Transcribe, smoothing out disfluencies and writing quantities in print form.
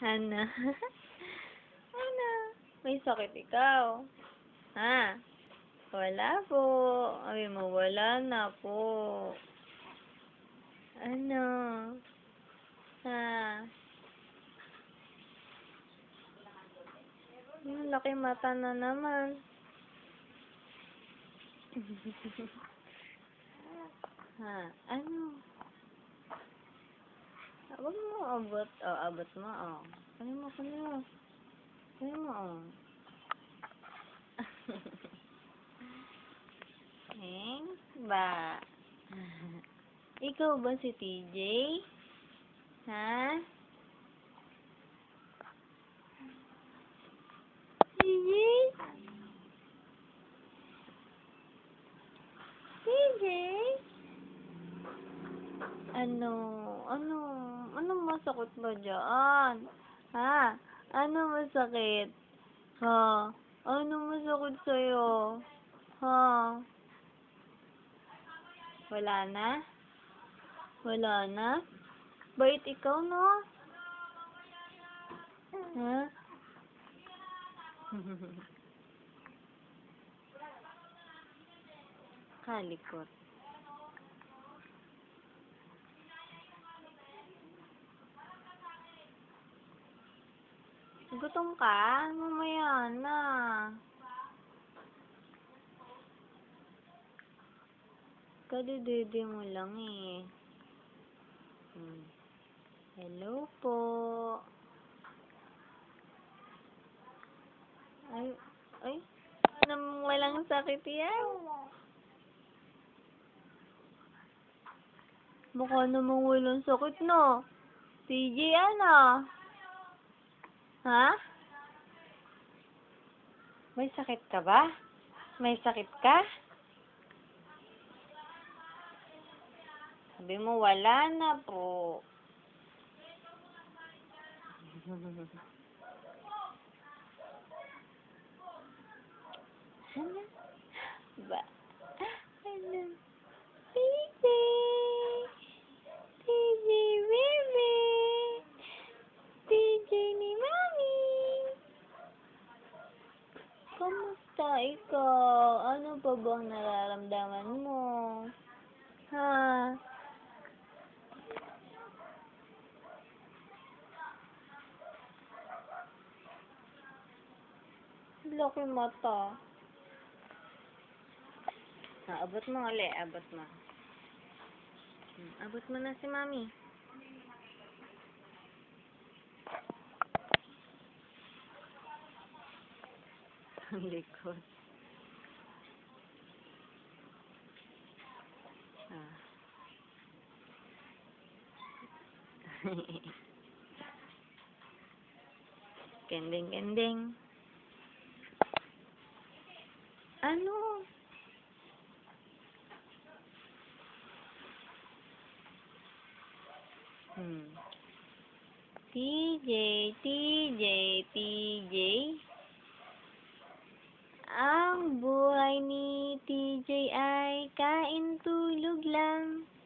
Ano? Ano? May sakit ikaw? Ha? Wala po. Ay mo, wala na po. Ano? Ha? Laki mata na naman. Ha? Ano? Huwag mo abot. Oh, abot mo. Oh. Kunin mo, kunin mo. Kunin mo, oh. Thanks ba? Ikaw ba si TJ? Ha? TJ? TJ? Ano? Ano? Anong masakit ba dyan? Ha? Ano masakit? Ha? Ano masakit sa'yo? Ha? Wala na? Wala na? Bait ikaw, no? Ha? Kalikot. Gutom ka? Mamaya na. Kadididi mo lang eh. Hello po. Ay, ay. Namang walang sakit yan. Mukha namang walang sakit, no? TJ, ano? Ha? May sakit ka ba? May sakit ka? Sabi mo, wala na po. Ano? Ba? Ano? TJ! TJ, baby! TJ ni Mami! Kamusta ikaw? Ano pa bang nararamdaman mo? Ha? Laki mata. Abot mo ulit. Abot mo. Abot mo na si Mami. Ang likod. Kending, kending. Ano? TJ, TJ, TJ. Ang buhay ni TJ ay kain tulog lang.